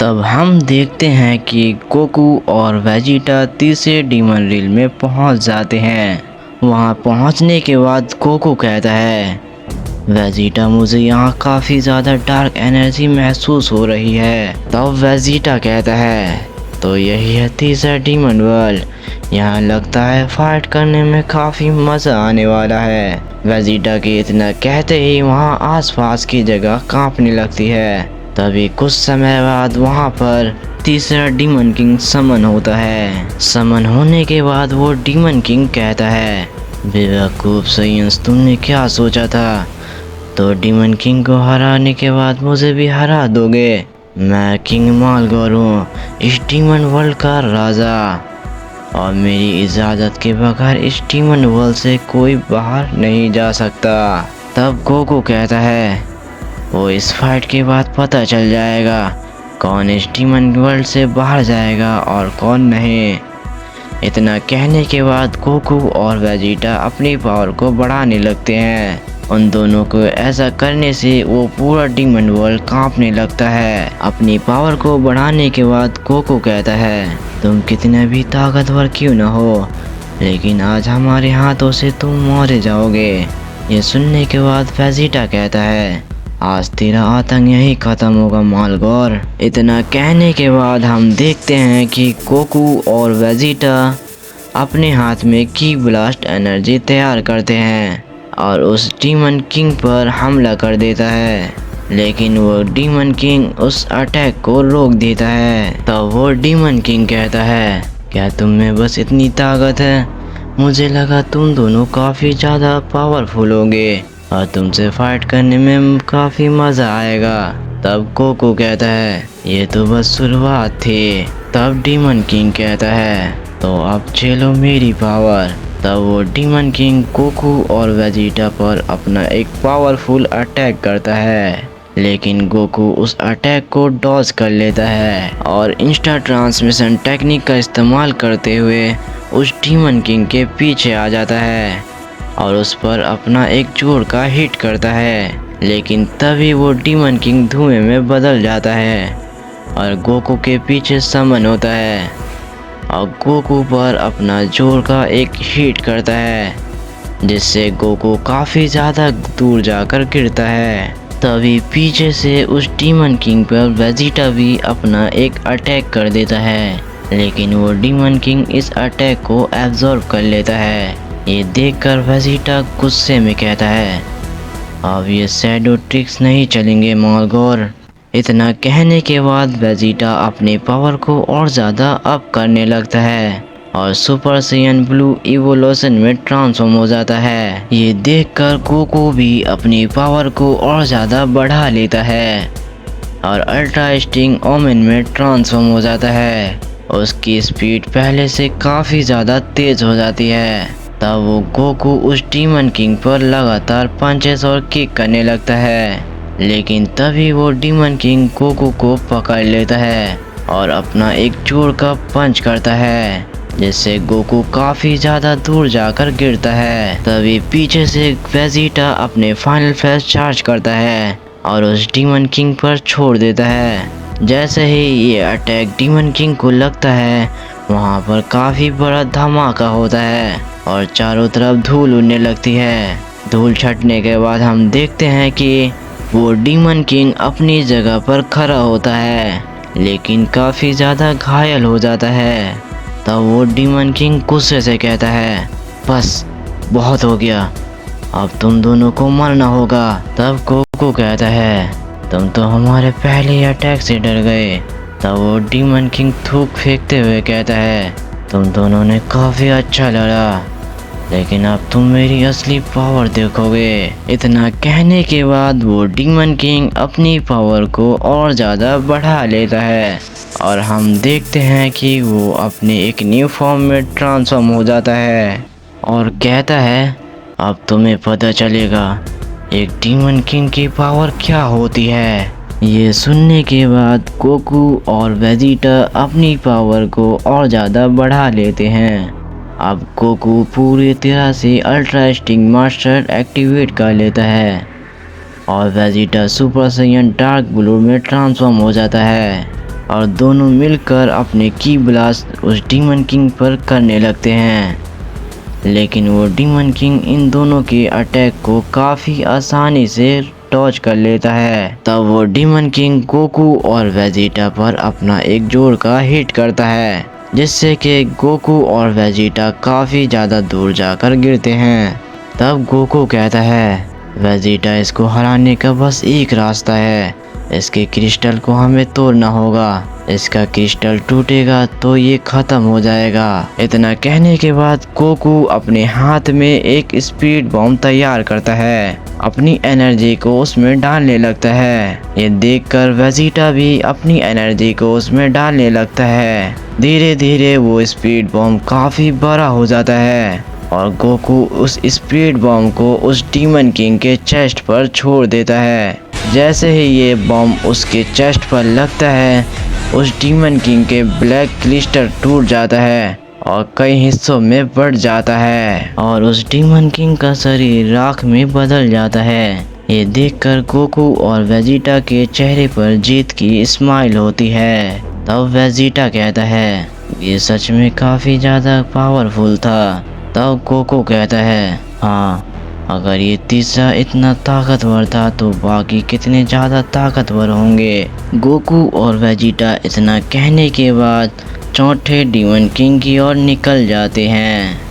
तब हम देखते हैं कि गोकू और वेजिटा तीसरे डीमन रिल में पहुंच जाते हैं। वहां पहुंचने के बाद गोकू कहता है, वेजिटा मुझे यहाँ काफ़ी ज़्यादा डार्क एनर्जी महसूस हो रही है। तब वेजिटा कहता है, तो यही है तीसरा डीमन वर्ल्ड। यहाँ लगता है फाइट करने में काफ़ी मज़ा आने वाला है। वेजिटा के इतना कहते ही वहाँ आसपास की जगह कांपने लगती है। तभी कुछ समय बाद वहाँ पर तीसरा डीमन किंग समन होता है। समन होने के बाद वो डीमन किंग कहता है, बेवकूफ़ सयंस, तुमने क्या सोचा था? तो डीमन किंग को हराने के बाद मुझे भी हरा दोगे? मैं किंग मालगोर हूँ, इस डीमन वर्ल्ड का राजा, और मेरी इजाज़त के बगैर इस डीमन वर्ल्ड से कोई बाहर नहीं जा सकता। तब गोकू कहता है, वो इस फाइट के बाद पता चल जाएगा कौन इस डीमन वर्ल्ड से बाहर जाएगा और कौन नहीं। इतना कहने के बाद गोकू और वेजिटा अपनी पावर को बढ़ाने लगते हैं। उन दोनों को ऐसा करने से वो पूरा डीमन वर्ल्ड कांपने लगता है। अपनी पावर को बढ़ाने के बाद गोकू कहता है, तुम कितने भी ताकतवर क्यों न हो, लेकिन आज हमारे हाथों से तुम मारे जाओगे। ये सुनने के बाद वेजिटा कहता है, आज तेरा आतंक यही खत्म होगा मालगोर। इतना कहने के बाद हम देखते हैं कि गोकू और वेजिटा अपने हाथ में की ब्लास्ट एनर्जी तैयार करते हैं और उस डीमन किंग पर हमला कर देता है, लेकिन वो डीमन किंग उस अटैक को रोक देता है। तब वो डीमन किंग कहता है, क्या तुम में बस इतनी ताकत है? मुझे लगा तुम दोनों काफ़ी ज़्यादा पावरफुल होगे और तुमसे फाइट करने में काफ़ी मज़ा आएगा। तब गोकू कहता है, ये तो बस शुरुआत थी। तब डीमन किंग कहता है, तो अब झेलो मेरी पावर। तब वो डीमन किंग गोकू और वेजिटा पर अपना एक पावरफुल अटैक करता है, लेकिन गोकू उस अटैक को डॉज कर लेता है और इंस्टा ट्रांसमिशन टेक्निक का इस्तेमाल करते हुए उस डीमन किंग के पीछे आ जाता है और उस पर अपना एक जोर का हिट करता है। लेकिन तभी वो डीमन किंग धुएं में बदल जाता है और गोकू के पीछे समन होता है और गोकू पर अपना जोर का एक हिट करता है, जिससे गोकू काफ़ी ज़्यादा दूर जाकर गिरता है। तभी पीछे से उस डीमन किंग पर वेजिटा भी अपना एक अटैक कर देता है, लेकिन वो डीमन किंग इस अटैक को एब्जॉर्ब कर लेता है। ये देखकर वेजिटा गुस्से में कहता है, अब ये शैडो ट्रिक्स नहीं चलेंगे मालगोर। इतना कहने के बाद वेजिटा अपनी पावर को और ज़्यादा अप करने लगता है और सुपर सैयन ब्लू इवोल्यूशन में ट्रांसफॉर्म हो जाता है। ये देखकर गोकू भी अपनी पावर को और ज़्यादा बढ़ा लेता है और अल्ट्रा स्टिंग ओमेन में ट्रांसफॉर्म हो जाता है। उसकी स्पीड पहले से काफ़ी ज़्यादा तेज़ हो जाती है। तब वो गोकू उस डीमन किंग पर लगातार पंचेस और किक करने लगता है, लेकिन तभी वो डीमन किंग गोकू को पकड़ लेता है और अपना एक जोर का पंच करता है, जिससे गोकू काफ़ी ज़्यादा दूर जाकर गिरता है। तभी पीछे से वेजिटा अपने फाइनल फ्लैश चार्ज करता है और उस डीमन किंग पर छोड़ देता है। जैसे ही ये अटैक डीमन किंग को लगता है, वहाँ पर काफ़ी बड़ा धमाका होता है और चारों तरफ धूल उड़ने लगती है। धूल छटने के बाद हम देखते हैं कि वो डीमन किंग अपनी जगह पर खड़ा होता है, लेकिन काफ़ी ज़्यादा घायल हो जाता है। तब वो डीमन किंग गुस्से से कहता है, बस बहुत हो गया, अब तुम दोनों को मरना होगा। तब गोकू कहता है, तुम तो हमारे पहले अटैक से डर गए। तब वो डीमन किंग थूक फेंकते हुए कहता है, तुम दोनों ने काफ़ी अच्छा लड़ा, लेकिन अब तुम मेरी असली पावर देखोगे। इतना कहने के बाद वो डीमन किंग अपनी पावर को और ज़्यादा बढ़ा लेता है और हम देखते हैं कि वो अपने एक न्यू फॉर्म में ट्रांसफॉर्म हो जाता है और कहता है, अब तुम्हें पता चलेगा एक डीमन किंग की पावर क्या होती है। ये सुनने के बाद गोकू और वेजिटा अपनी पावर को और ज़्यादा बढ़ा लेते हैं। अब गोकू पूरी तरह से अल्ट्रा स्टिंग मास्टर एक्टिवेट कर लेता है और Vegeta super Saiyan dark blue में ट्रांसफॉर्म हो जाता है और दोनों मिलकर अपने की ब्लास्ट उस डीमन किंग पर करने लगते हैं। लेकिन वो डीमन किंग इन दोनों के अटैक को काफ़ी आसानी से डॉज कर लेता है। तब वो डीमन किंग गोकू और वेजिटा पर अपना एक जोर का हिट करता है, जिससे कि गोकू और वेजिटा काफ़ी ज़्यादा दूर जाकर गिरते हैं। तब गोकू कहता है, वेजिटा, इसको हराने का बस एक रास्ता है, इसके क्रिस्टल को हमें तोड़ना होगा। इसका क्रिस्टल टूटेगा तो ये खत्म हो जाएगा। इतना कहने के बाद गोकू अपने हाथ में एक स्पीड बॉम्ब तैयार करता है, अपनी एनर्जी को उसमें डालने लगता है। ये देखकर वेजिटा भी अपनी एनर्जी को उसमें डालने लगता है। धीरे धीरे वो स्पीड बॉम्ब काफ़ी बड़ा हो जाता है और गोकू उस स्पीड बॉम्ब को उस डीमन किंग के चेस्ट पर छोड़ देता है। जैसे ही ये बॉम्ब उसके चेस्ट पर लगता है, उस डीमन किंग के ब्लैक क्रिस्टल टूट जाता है और कई हिस्सों में बढ़ जाता है और उस डीमन किंग का शरीर राख में बदल जाता है। ये देखकर गोकू और वेजिटा के चेहरे पर जीत की स्माइल होती है। तब वेजिटा कहता है, ये सच में काफ़ी ज़्यादा पावरफुल था। तब गोकू कहता है, हाँ, अगर ये तीसरा इतना ताकतवर था तो बाकी कितने ज़्यादा ताकतवर होंगे। गोकू और वेजिटा इतना कहने के बाद चौथे डीमन किंग की ओर निकल जाते हैं।